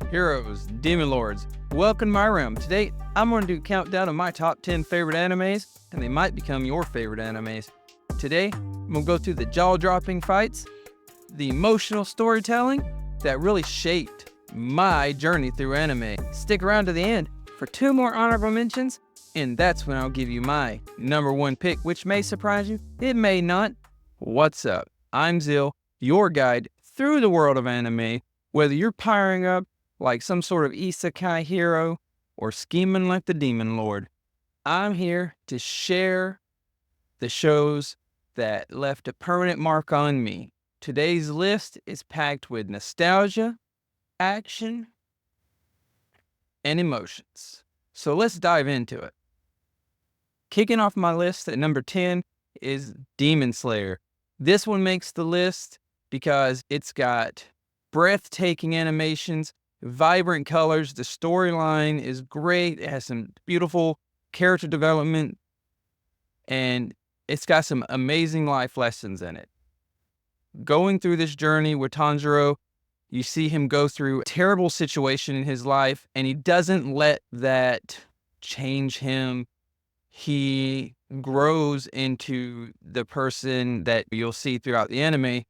Heroes, Demon Lords, welcome to my realm. Today, I'm going to do a countdown of my top 10 favorite animes, and they might become your favorite animes. Today, I'm going to go through the jaw-dropping fights, the emotional storytelling that really shaped my journey through anime. Stick around to the end for 2 more honorable mentions, and that's when I'll give you my number 1 pick, which may surprise you, it may not. What's up? I'm Zeal, your guide through the world of anime, whether you're powering up like some sort of isekai hero or scheming like the Demon Lord. I'm here to share the shows that left a permanent mark on me. Today's list is packed with nostalgia, action, and emotions. So let's dive into it. Kicking off my list at number 10 is Demon Slayer. This one makes the list because it's got breathtaking animations, vibrant colors, the storyline is great, it has some beautiful character development, and it's got some amazing life lessons in it. Going through this journey with Tanjiro, you see him go through a terrible situation in his life, and he doesn't let that change him. He grows into the person that you'll see throughout the anime,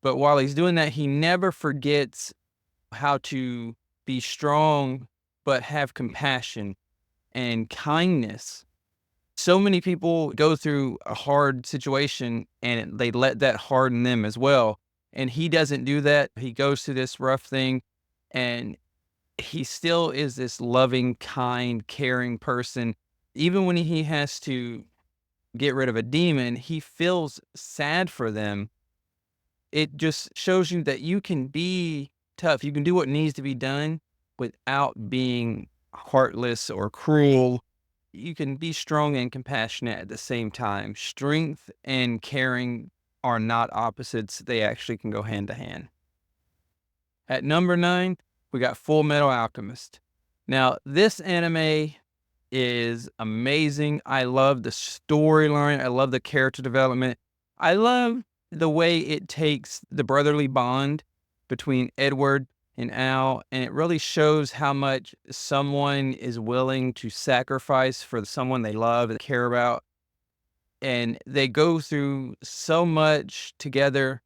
but while he's doing that, he never forgets how to be strong, but have compassion and kindness. So many people go through a hard situation and they let that harden them as well. And he doesn't do that. He goes through this rough thing and he still is this loving, kind, caring person. Even when he has to get rid of a demon, he feels sad for them. It just shows you that you can be tough. You can do what needs to be done without being heartless or cruel. You can be strong and compassionate at the same time. Strength and caring are not opposites. They actually can go hand to hand. At number 9, we got Full Metal Alchemist. Now, this anime is amazing. I love the storyline. I love the character development. I love the way it takes the brotherly bond between Edward and Al, and it really shows how much someone is willing to sacrifice for someone they love and care about. And they go through so much together,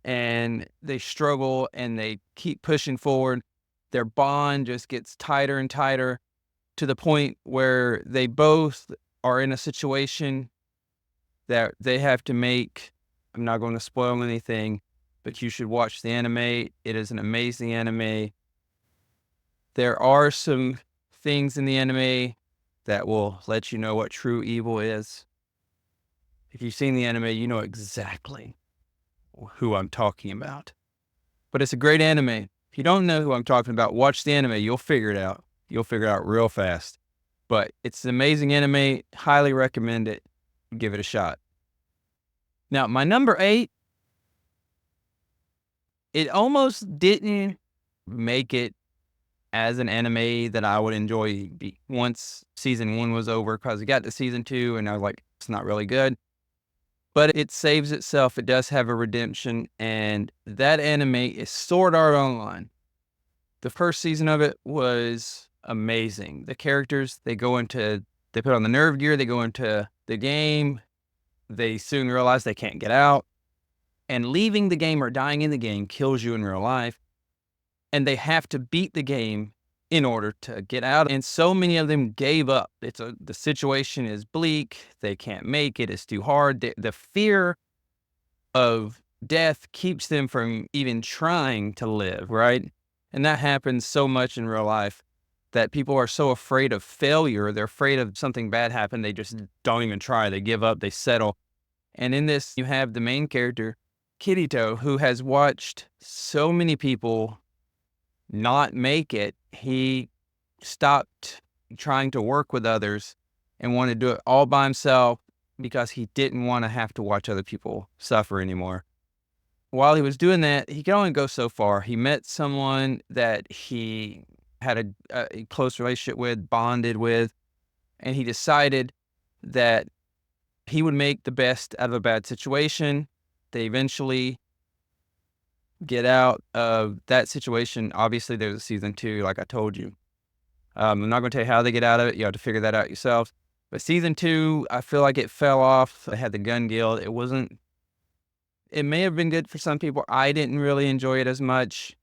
and they struggle, and they keep pushing forward. Their bond just gets tighter and tighter to the point where they both are in a situation that they have to make. I'm not going to spoil anything, but you should watch the anime. It is an amazing anime. There are some things in the anime that will let you know what true evil is. If you've seen the anime, you know exactly who I'm talking about. But it's a great anime. If you don't know who I'm talking about, watch the anime. You'll figure it out. You'll figure it out real fast. But it's an amazing anime. Highly recommend it. Give it a shot. Now, my number 8, it almost didn't make it as an anime that I would enjoy once season 1 was over, because it got to season 2 and I was like, it's not really good. But it saves itself. It does have a redemption, and that anime is Sword Art Online. The first season of it was amazing. The characters, they put on the nerve gear, they go into the game, they soon realize they can't get out, and leaving the game or dying in the game kills you in real life, and they have to beat the game in order to get out. And so many of them gave up. The situation is bleak, they can't make it, it's too hard. The fear of death keeps them from even trying to live, right? And that happens so much in real life, that people are so afraid of failure. They're afraid of something bad happen. They just don't even try. They give up, they settle. And in this, you have the main character, Kirito, who has watched so many people not make it. He stopped trying to work with others and wanted to do it all by himself because he didn't want to have to watch other people suffer anymore. While he was doing that, he could only go so far. He met someone that he had a close relationship with, bonded with, and he decided that he would make the best out of a bad situation. They eventually get out of that situation, obviously there's a season 2, like I told you. I'm not going to tell you how they get out of it. You have to figure that out yourself. But season 2, I feel like it fell off. They had the gun guild. It may have been good for some people. I didn't really enjoy it as much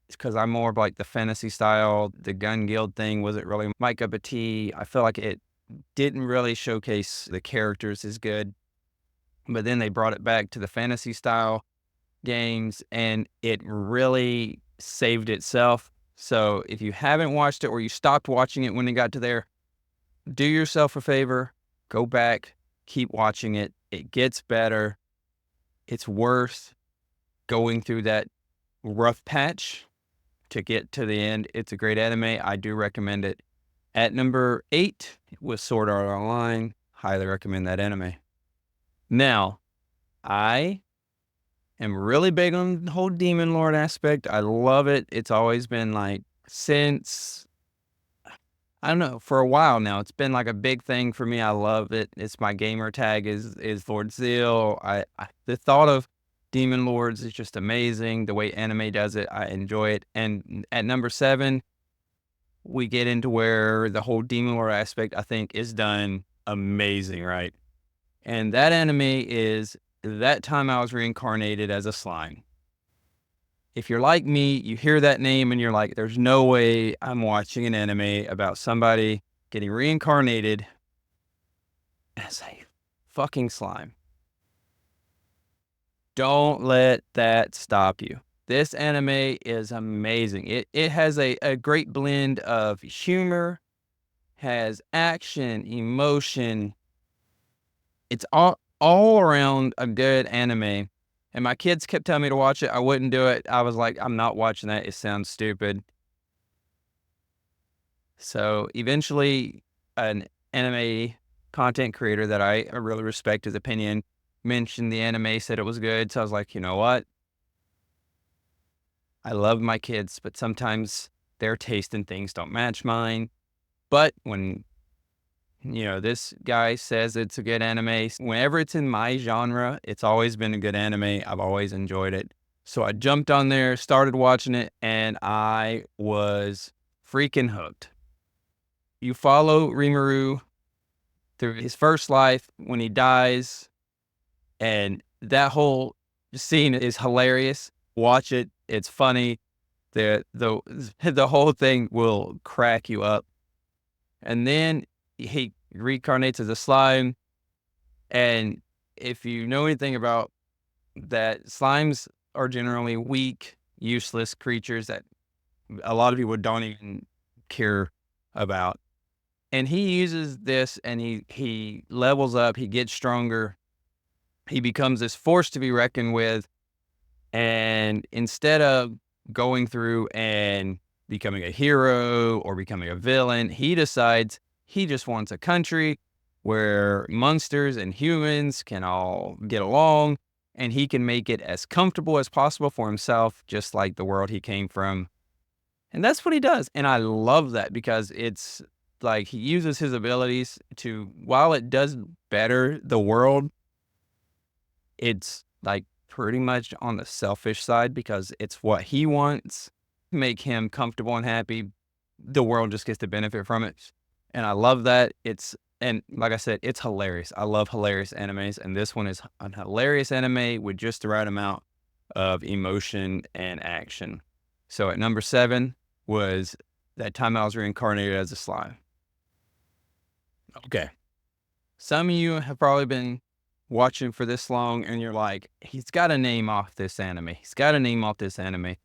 because I'm more of like the fantasy style. The gun guild thing wasn't really my cup of tea. I feel like it didn't really showcase the characters as good. But then they brought it back to the fantasy style games and it really saved itself. So if you haven't watched it or you stopped watching it when it got to there, do yourself a favor, go back, keep watching it. It gets better. It's worth going through that rough patch to get to the end. It's a great anime. I do recommend it. At number 8 was Sword Art Online. Highly recommend that anime. Now, I am really big on the whole Demon Lord aspect. I love it. It's always been like since, I don't know, for a while now. It's been like a big thing for me. I love it. It's my gamer tag is Lord Zeal. The thought of Demon Lords is just amazing. The way anime does it, I enjoy it. And at number 7, we get into where the whole Demon Lord aspect, I think, is done amazing, right? And that anime is That Time I Was Reincarnated as a Slime. If you're like me, you hear that name and you're like, there's no way I'm watching an anime about somebody getting reincarnated as a fucking slime. Don't let that stop you. This anime is amazing. It has a great blend of humor, has action, emotion. It's all around a good anime. And my kids kept telling me to watch it. I wouldn't do it. I was like, I'm not watching that. It sounds stupid. So eventually, an anime content creator that I really respect his opinion mentioned the anime, said it was good. So I was like, you know what? I love my kids, but sometimes their taste in things don't match mine. But when, this guy says it's a good anime, whenever it's in my genre, it's always been a good anime. I've always enjoyed it. So I jumped on there, started watching it, and I was freaking hooked. You follow Rimuru through his first life when he dies, and that whole scene is hilarious. Watch it. It's funny. The whole thing will crack you up. And then he reincarnates as a slime. And if you know anything about that, slimes are generally weak, useless creatures that a lot of people don't even care about. And he uses this and he levels up, he gets stronger, he becomes this force to be reckoned with. And instead of going through and becoming a hero or becoming a villain, he decides he just wants a country where monsters and humans can all get along and he can make it as comfortable as possible for himself, just like the world he came from. And that's what he does. And I love that because it's like he uses his abilities to, while it does better the world, it's like pretty much on the selfish side because it's what he wants to make him comfortable and happy. The world just gets to benefit from it. And I love that. And like I said, it's hilarious. I love hilarious animes. And this one is a hilarious anime with just the right amount of emotion and action. So at number 7 was That Time I Was Reincarnated as a Slime. Okay. Some of you have probably been watching for this long and you're like, he's got a name off this anime. He's got a name off this anime.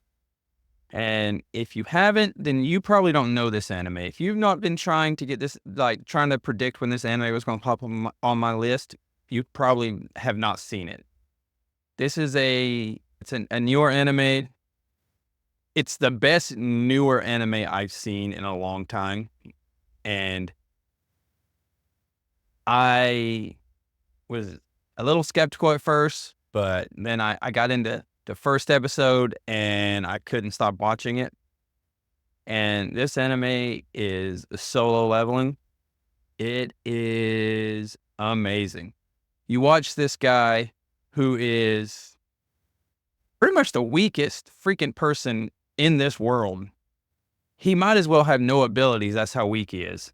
And if you haven't, then you probably don't know this anime. If you've not been trying to get this, like trying to predict when this anime was going to pop on my list, you probably have not seen it. This is a newer anime. It's the best newer anime I've seen in a long time. And I was a little skeptical at first, but then I got into the first episode and I couldn't stop watching it. And this anime is Solo Leveling. It is amazing. You watch this guy who is pretty much the weakest freaking person in this world. He might as well have no abilities. That's how weak he is.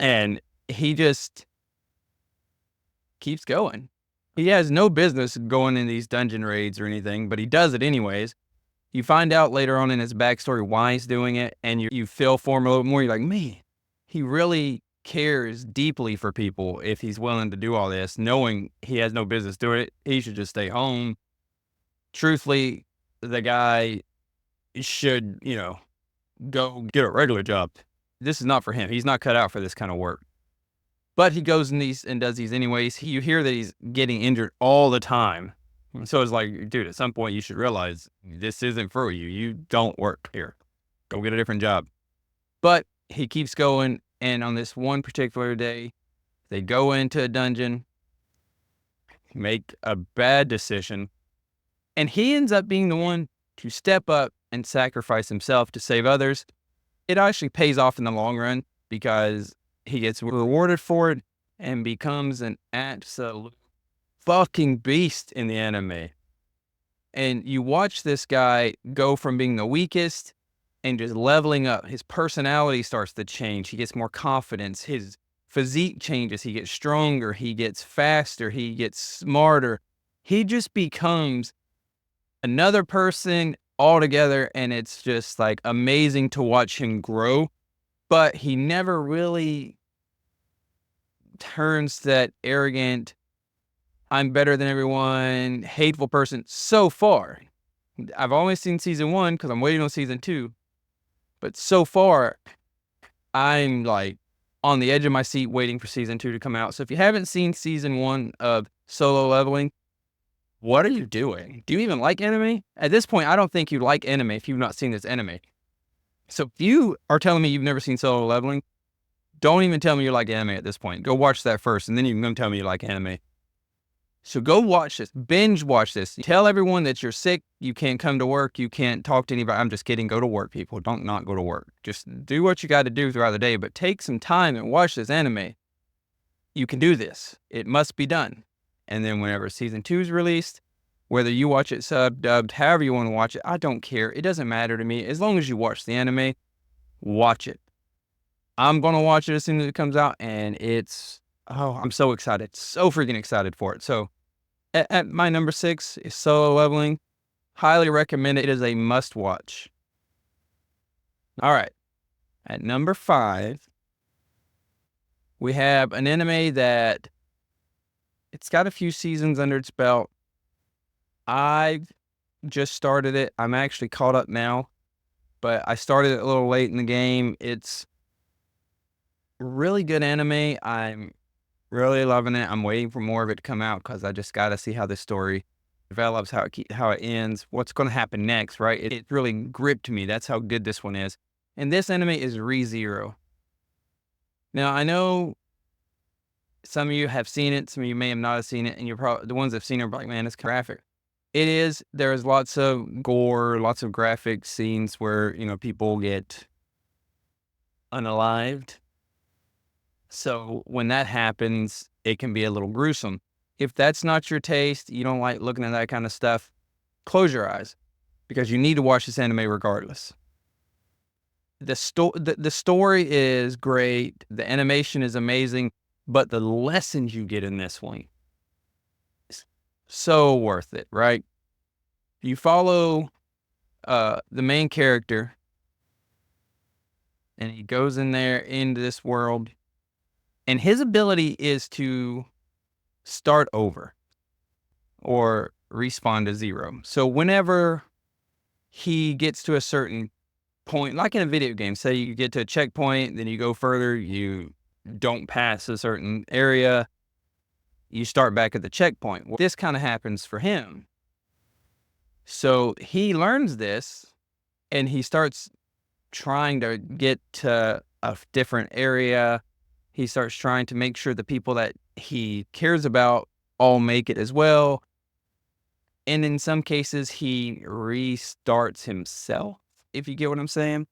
And he just keeps going. He has no business going in these dungeon raids or anything, but he does it anyways. You find out later on in his backstory why he's doing it, and you feel for him a little more. You're like, man, he really cares deeply for people if he's willing to do all this, knowing he has no business doing it. He should just stay home. Truthfully, the guy should, go get a regular job. This is not for him. He's not cut out for this kind of work. But he goes and does these anyways. You hear that he's getting injured all the time. So it's like, dude, at some point you should realize this isn't for you. You don't work here. Go get a different job. But he keeps going. And on this one particular day, they go into a dungeon, make a bad decision, and he ends up being the one to step up and sacrifice himself to save others. It actually pays off in the long run because he gets rewarded for it and becomes an absolute fucking beast in the anime. And you watch this guy go from being the weakest and just leveling up. His personality starts to change. He gets more confidence. His physique changes. He gets stronger. He gets faster. He gets smarter. He just becomes another person altogether. And it's just like amazing to watch him grow. But he never really turns that arrogant, I'm better than everyone, hateful person so far. I've only seen season 1 because I'm waiting on season 2. But so far, I'm like on the edge of my seat waiting for season 2 to come out. So if you haven't seen season 1 of Solo Leveling, what are you doing? Do you even like anime? At this point, I don't think you like anime if you've not seen this anime. So if you are telling me you've never seen Solo Leveling, don't even tell me you like anime at this point. Go watch that first, and then you can tell me you like anime. So go watch this. Binge watch this. Tell everyone that you're sick. You can't come to work. You can't talk to anybody. I'm just kidding. Go to work, people. Don't not go to work. Just do what you got to do throughout the day, but take some time and watch this anime. You can do this. It must be done. And then whenever season 2 is released, whether you watch it sub, dubbed, however you want to watch it, I don't care. It doesn't matter to me. As long as you watch the anime, watch it. I'm going to watch it as soon as it comes out, and I'm so excited. So freaking excited for it. So at my number 6 is Solo Leveling. Highly recommend it. It is a must watch. All right. At number 5, we have an anime that it's got a few seasons under its belt. I've just started it. I'm actually caught up now, but I started it a little late in the game. It's really good anime. I'm really loving it. I'm waiting for more of it to come out because I just got to see how this story develops, how it ends, what's going to happen next, right? It really gripped me. That's how good this one is. And this anime is ReZero. Now, I know some of you have seen it. Some of you may have not seen it. And you're probably the ones that have seen it are like, man, it's graphic. It is. There's lots of gore, lots of graphic scenes where, people get unalived. So when that happens, it can be a little gruesome. If that's not your taste, you don't like looking at that kind of stuff, close your eyes because you need to watch this anime regardless. The story is great. The animation is amazing, but the lessons you get in this one is so worth it, right? You follow the main character and he goes in there into this world. And his ability is to start over or respawn to 0. So whenever he gets to a certain point, like in a video game, say you get to a checkpoint, then you go further, you don't pass a certain area, you start back at the checkpoint. Well, this kind of happens for him. So he learns this and he starts trying to get to a different area. He starts trying to make sure the people that he cares about all make it as well. And in some cases, he restarts himself, if you get what I'm saying.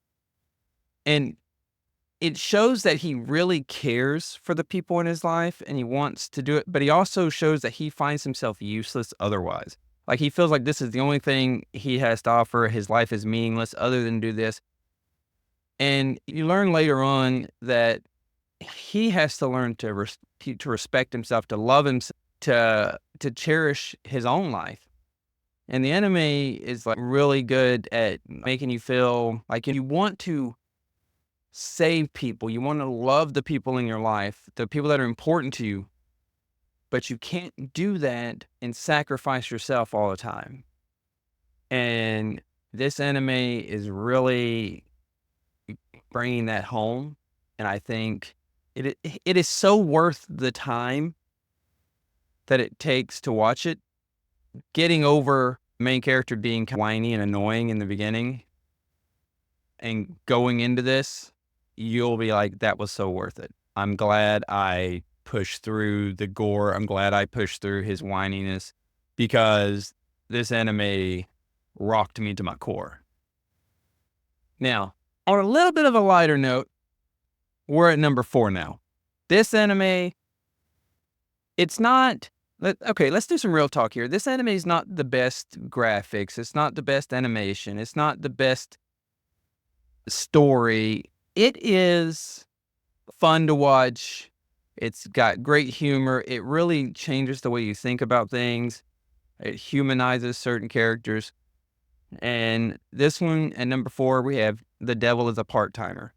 And it shows that he really cares for the people in his life and he wants to do it. But he also shows that he finds himself useless otherwise. Like, he feels like this is the only thing he has to offer. His life is meaningless other than do this. And you learn later on that he has to learn to respect himself, to love himself, to cherish his own life. And the anime is like really good at making you feel like you want to save people, you want to love the people in your life, the people that are important to you, but you can't do that and sacrifice yourself all the time. And this anime is really bringing that home, and I think it is so worth the time that it takes to watch it. Getting over main character being whiny and annoying in the beginning and going into this, you'll be like, that was so worth it. I'm glad I pushed through the gore. I'm glad I pushed through his whininess, because this anime rocked me to my core. Now, on a little bit of a lighter note, we're at number 4 now. This anime, it's not... Okay, let's do some real talk here. This anime is not the best graphics. It's not the best animation. It's not the best story. It is fun to watch. It's got great humor. It really changes the way you think about things. It humanizes certain characters. And this one, at number 4, we have The Devil is a Part-Timer.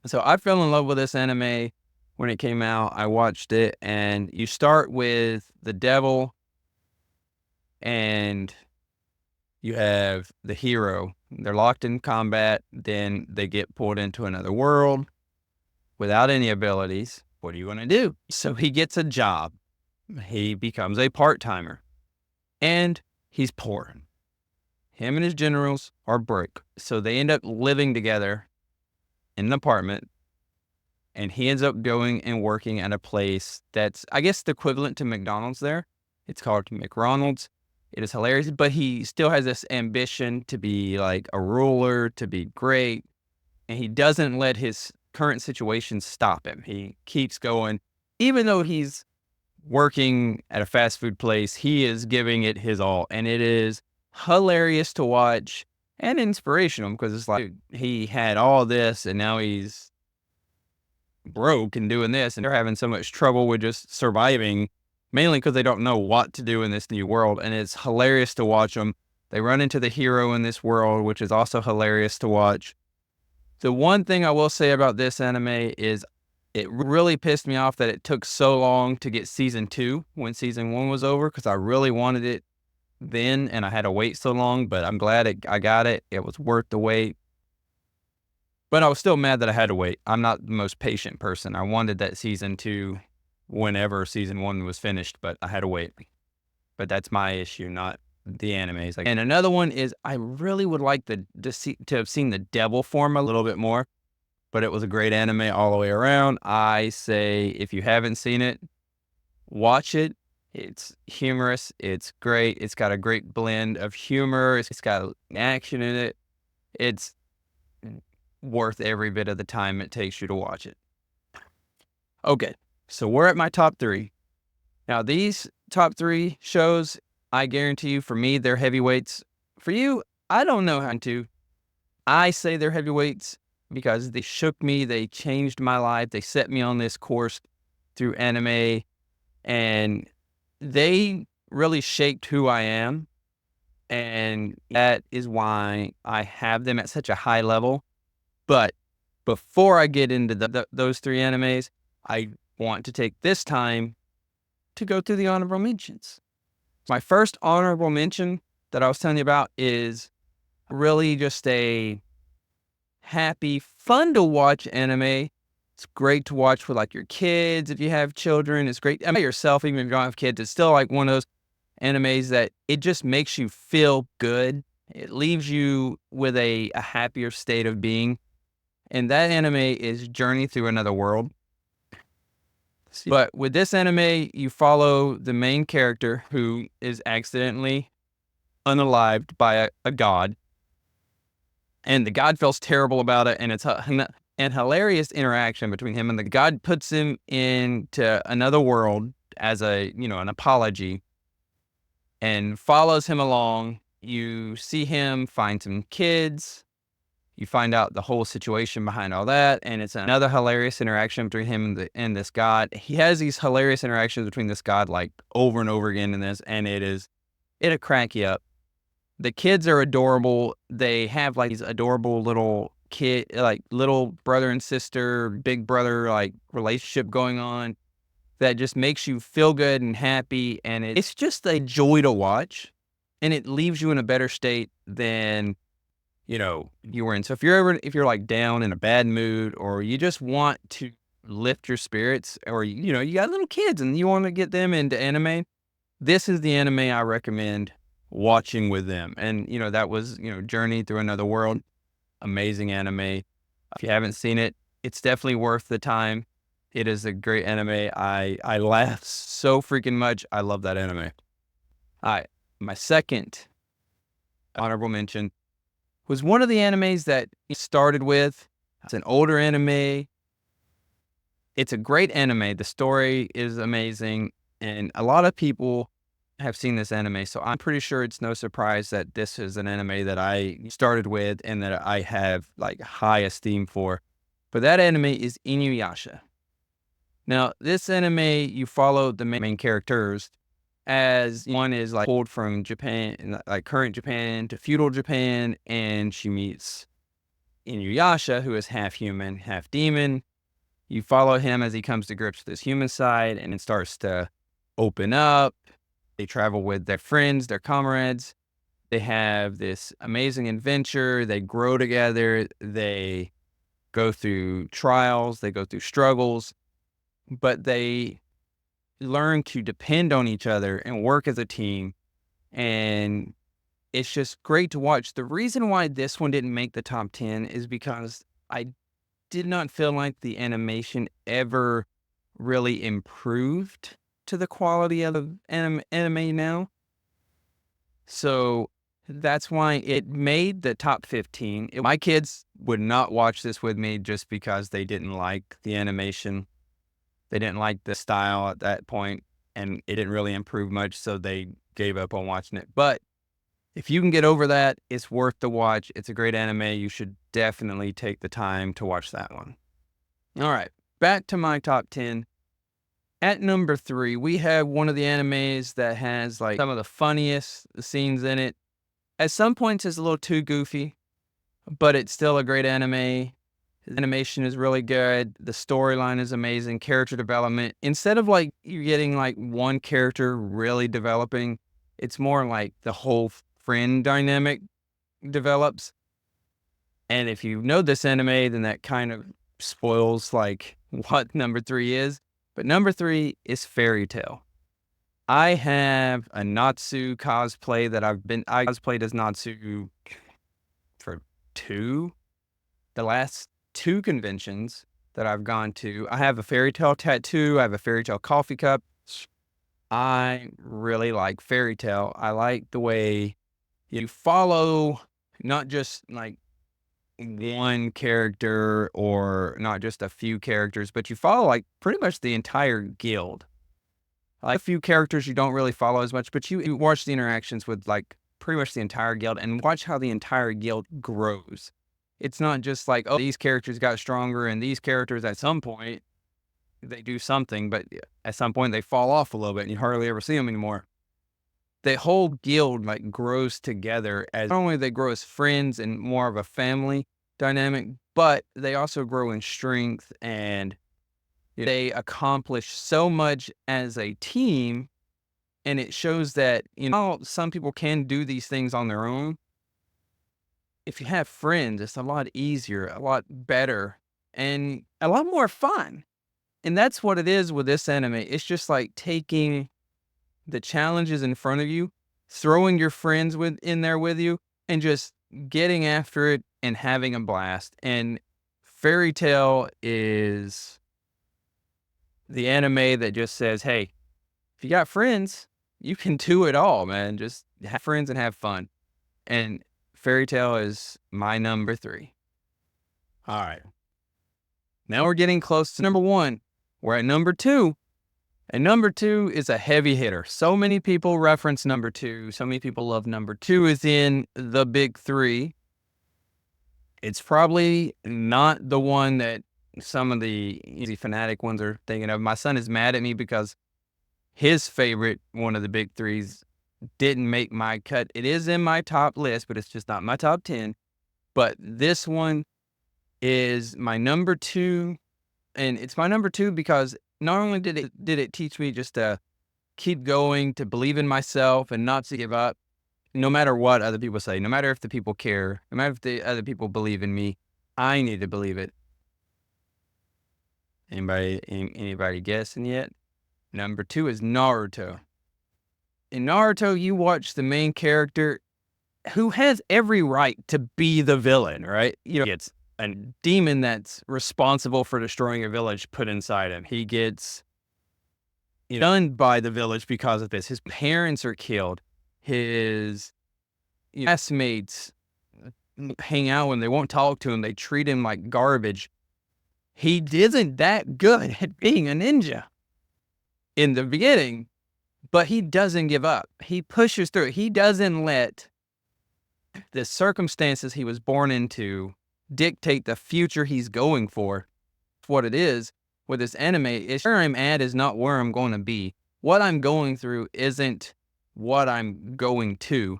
So I fell in love with this anime when it came out. I watched it, and you start with the devil, and you have the hero. They're locked in combat, then they get pulled into another world without any abilities. What are you going to do? So he gets a job. He becomes a part-timer, and he's poor. Him and his generals are broke, so they end up living together in an apartment. And he ends up going and working at a place that's, I guess, the equivalent to McDonald's there. It's called McDonald's. It is hilarious, but he still has this ambition to be like a ruler, to be great. And he doesn't let his current situation stop him. He keeps going. Even though he's working at a fast food place, he is giving it his all. And it is hilarious to watch and inspirational, because it's like he had all this and now he's broke and doing this, and they're having so much trouble with just surviving, mainly because they don't know what to do in this new world. And it's hilarious to watch them. They run into the hero in this world, which is also hilarious to watch. The one thing I will say about this anime is it really pissed me off that it took so long to get season 2 when season 1 was over, because I really wanted it then and I had to wait so long, but I'm glad I got it. It was worth the wait. But I was still mad that I had to wait. I'm not the most patient person. I wanted that season 2 whenever season 1 was finished, but I had to wait. But that's my issue, not the animes. And another one is, I really would like to have seen the devil form a little bit more, but it was a great anime all the way around. I say, if you haven't seen it, watch it. It's humorous. It's great. It's got a great blend of humor. It's got action in it. It's worth every bit of the time it takes you to watch it. Okay, so we're at my top 3. Now, these top 3 shows, I guarantee you, for me, they're heavyweights. For you, I don't know how to. I say they're heavyweights because they shook me. They changed my life. They set me on this course through anime, and they really shaped who I am. And that is why I have them at such a high level. But before I get into those 3 animes, I want to take this time to go through the honorable mentions. My first honorable mention that I was telling you about is really just a happy, fun to watch anime. It's great to watch with like your kids if you have children. It's great. I mean, yourself, even if you don't have kids, it's still like one of those animes that it just makes you feel good. It leaves you with a happier state of being. And that anime is Journey Through Another World. But with this anime, you follow the main character who is accidentally unalived by a god. And the god feels terrible about it, and it's an hilarious interaction between him and the god. Puts him into another world as an apology. and follows him along. You see him find some kids. You find out the whole situation behind all that, and it's another hilarious interaction between him and this god. He has these hilarious interactions between this god like over and over again in this, and it'll crack you up. The kids are adorable. They have like these adorable little kid, like little brother and sister, big brother like relationship going on that just makes you feel good and happy, and it's just a joy to watch, and it leaves you in a better state than you were in. So if you're like down in a bad mood, or you just want to lift your spirits, or you got little kids and you want to get them into anime, this is the anime I recommend watching with them. And that was Journey Through Another World. Amazing anime. If you haven't seen it, it's definitely worth the time. It is a great anime. I laugh so freaking much. I love that anime. All right, my second honorable mention was one of the animes that he started with. It's an older anime. It's a great anime. The story is amazing, and a lot of people have seen this anime, so I'm pretty sure it's no surprise that this is an anime that I started with and that I have like high esteem for. But that anime is Inu Yasha. Now, this anime, you follow the main characters as one is like pulled from Japan, like current Japan to feudal Japan, and she meets Inu Yasha, who is half human, half demon. You follow him as he comes to grips with his human side, and it starts to open up. They travel with their friends, their comrades. They have this amazing adventure. They grow together. They go through trials. They go through struggles, but they learn to depend on each other and work as a team. And it's just great to watch. The reason why this one didn't make the top 10 is because I did not feel like the animation ever really improved to the quality of anime now. So that's why it made the top 15. My kids would not watch this with me just because they didn't like the animation. They didn't like the style at that point, and it didn't really improve much, so they gave up on watching it. But if you can get over that, it's worth the watch. It's a great anime. You should definitely take the time to watch that one. All right, back to my top 10. At number 3, we have one of the animes that has like some of the funniest scenes in it. At some points, it's a little too goofy, but it's still a great anime. The animation is really good. The storyline is amazing. Character development. Instead of like you getting like one character really developing, it's more like the whole friend dynamic develops. And if you know this anime, then that kind of spoils like what number 3 is. But number 3 is Fairy Tail. I have a Natsu cosplay that I cosplayed as Natsu for the last 2 conventions that I've gone to. I have a Fairy Tail tattoo. I have a Fairy Tail coffee cup. I really like Fairy Tail. I like the way you follow not just like one character or not just a few characters, but you follow like pretty much the entire guild. Like a few characters you don't really follow as much, but you watch the interactions with like pretty much the entire guild and watch how the entire guild grows. It's not just like, oh, these characters got stronger and these characters at some point they do something, but at some point they fall off a little bit and you hardly ever see them anymore. The whole guild like grows together as not only they grow as friends and more of a family dynamic, but they also grow in strength and they accomplish so much as a team. And it shows that, some people can do these things on their own. If you have friends, it's a lot easier, a lot better, and a lot more fun. And that's what it is with this anime. It's just like taking the challenges in front of you, throwing your friends in there with you, and just getting after it and having a blast. And Fairy Tail is the anime that just says, hey, if you got friends, you can do it all, man. Just have friends and have fun. And Fairy Tail is my number 3. All right. Now we're getting close to number 1. We're at number 2. And number 2 is a heavy hitter. So many people reference number 2. So many people love number 2 is in the big 3. It's probably not the one that some of the easy fanatic ones are thinking of. My son is mad at me because his favorite one of the big 3s didn't make my cut. It is in my top list, but it's just not my top 10. But this one is my number 2, and it's my number 2 because not only did it teach me just to keep going, to believe in myself and not to give up, no matter what other people say, no matter if the people care, no matter if the other people believe in me, I need to believe it. Anybody guessing yet? Number 2 is Naruto. In Naruto, you watch the main character who has every right to be the villain, right? It's a demon that's responsible for destroying a village put inside him. He gets done by the village because of this. His parents are killed. His classmates hang out when they won't talk to him. They treat him like garbage. He isn't that good at being a ninja in the beginning, but he doesn't give up. He pushes through. He doesn't let the circumstances he was born into dictate the future he's going for. What it is with this anime is where I'm at is not where I'm going to be. What I'm going through isn't what I'm going to.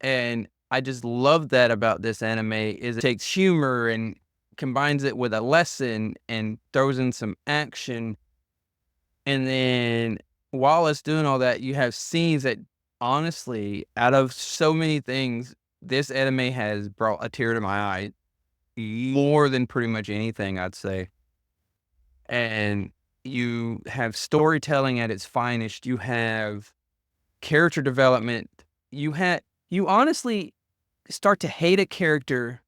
And I just love that about this anime is it takes humor and combines it with a lesson and throws in some action. And then while it's doing all that, you have scenes that honestly, out of so many things, this anime has brought a tear to my eye more than pretty much anything, I'd say. And you have storytelling at its finest. You have character development. You honestly start to hate a character.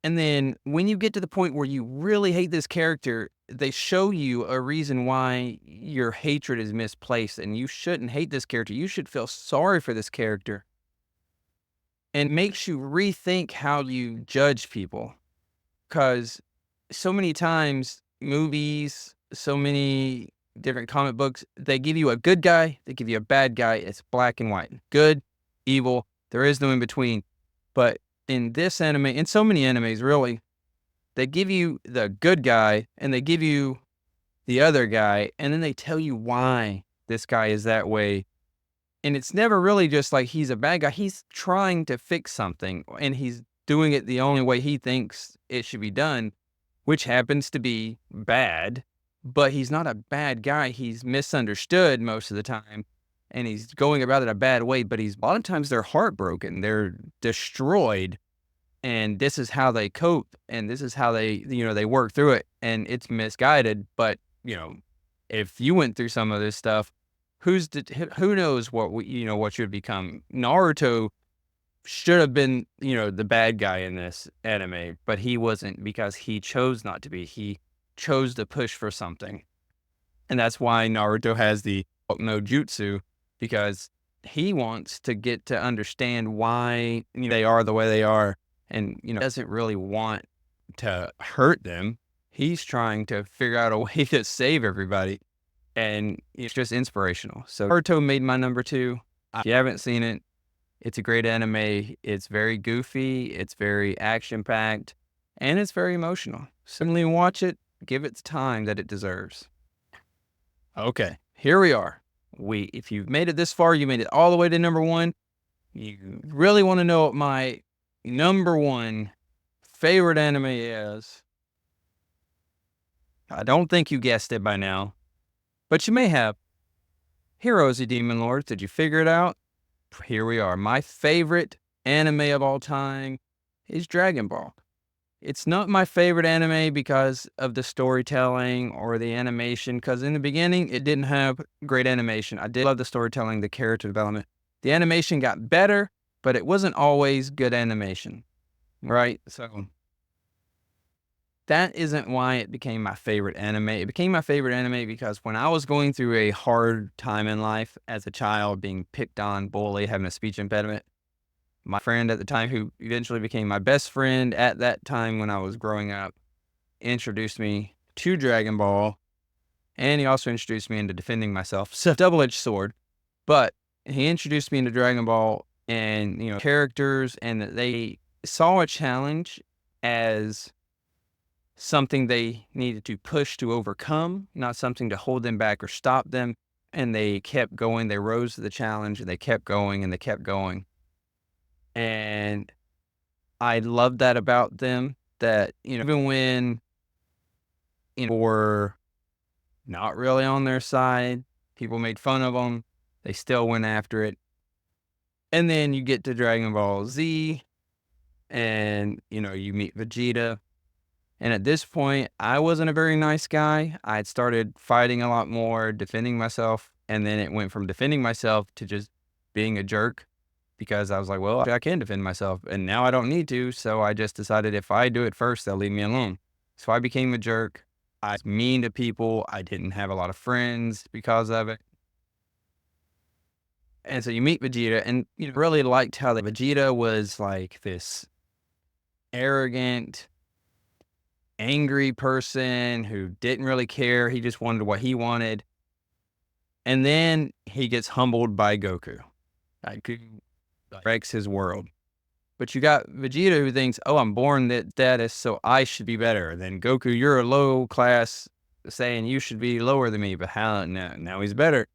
And then when you get to the point where you really hate this character, they show you a reason why your hatred is misplaced and you shouldn't hate this character. You should feel sorry for this character. And makes you rethink how you judge people. Because so many times, movies, so many different comic books, they give you a good guy, they give you a bad guy. It's black and white. Good, evil, there is no in between. But in this anime, in so many animes, really, they give you the good guy and they give you the other guy, and then they tell you why this guy is that way. And it's never really just like he's a bad guy. He's trying to fix something, and he's doing it the only way he thinks it should be done, which happens to be bad. But he's not a bad guy. He's misunderstood most of the time, and he's going about it a bad way. But a lot of times they're heartbroken. They're destroyed. And this is how they cope, and this is how they work through it, and it's misguided. But if you went through some of this stuff, who knows what you would become? Naruto should have been the bad guy in this anime, but he wasn't because he chose not to be. He chose to push for something, and that's why Naruto has the no jutsu, because he wants to get to understand why they are the way they are. And, doesn't really want to hurt them. He's trying to figure out a way to save everybody. And it's just inspirational. So Naruto made my number 2. If you haven't seen it, it's a great anime. It's very goofy. It's very action-packed. And it's very emotional. Simply watch it. Give it the time that it deserves. Okay, here we are. If you've made it this far, you made it all the way to number 1. You really want to know what my number 1 favorite anime is. I don't think you guessed it by now, but you may have. Heroes of Demon Lords, did you figure it out? Here we are. My favorite anime of all time is Dragon Ball. It's not my favorite anime because of the storytelling or the animation, because in the beginning, it didn't have great animation. I did love the storytelling, the character development. The animation got better, but it wasn't always good animation, right? So that isn't why it became my favorite anime. It became my favorite anime because when I was going through a hard time in life as a child, being picked on, bullied, having a speech impediment, my friend at the time, who eventually became my best friend at that time when I was growing up, introduced me to Dragon Ball. and he also introduced me into defending myself. So double-edged sword. But he introduced me into Dragon Ball and, characters, and that they saw a challenge as something they needed to push to overcome, not something to hold them back or stop them. And they kept going. They rose to the challenge, and they kept going, and they kept going. And I love that about them, that, even when, were not really on their side, people made fun of them, they still went after it. And then you get to Dragon Ball Z, and, you meet Vegeta. And at this point, I wasn't a very nice guy. I had started fighting a lot more, defending myself. And then it went from defending myself to just being a jerk, because I was like, well, I can defend myself. And now I don't need to. So I just decided if I do it first, they'll leave me alone. So I became a jerk. I was mean to people. I didn't have a lot of friends because of it. And so you meet Vegeta, and really liked how the Vegeta was like this arrogant, angry person who didn't really care. He just wanted what he wanted. And then he gets humbled by Goku. Goku breaks his world. But you got Vegeta who thinks, oh, I'm born that status, so I should be better. Then Goku, you're a low class, saying you should be lower than me. But how? Now he's better.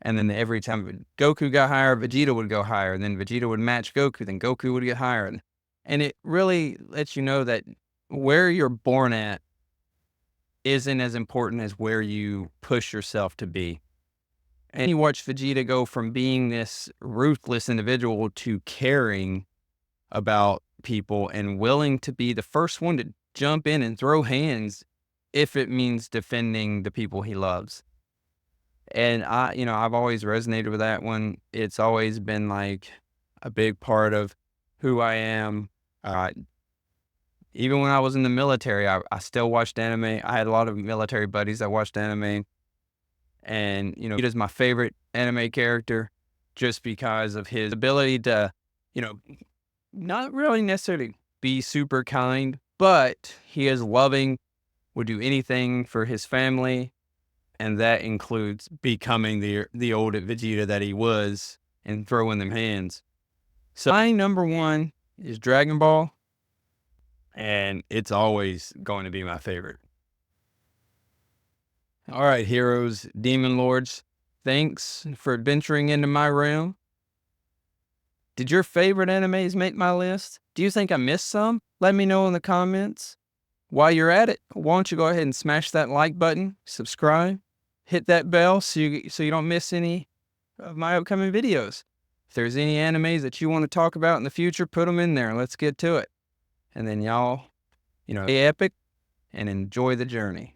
And then every time Goku got higher, Vegeta would go higher. And then Vegeta would match Goku. Then Goku would get higher. And it really lets you know that where you're born at isn't as important as where you push yourself to be. And you watch Vegeta go from being this ruthless individual to caring about people and willing to be the first one to jump in and throw hands if it means defending the people he loves. And I've always resonated with that one. It's always been like a big part of who I am. Even when I was in the military, I still watched anime. I had a lot of military buddies that watched anime. And, Vegeta's my favorite anime character just because of his ability to, not really necessarily be super kind, but he is loving, would do anything for his family. And that includes becoming the old Vegeta that he was and throwing them hands. So my number one is Dragon Ball, and it's always going to be my favorite. All right, heroes, demon lords, thanks for adventuring into my realm. Did your favorite animes make my list? Do you think I missed some? Let me know in the comments. While you're at it, why don't you go ahead and smash that like button, subscribe, hit that bell so you don't miss any of my upcoming videos. If there's any animes that you want to talk about in the future, put them in there. Let's get to it. And then y'all, stay epic and enjoy the journey.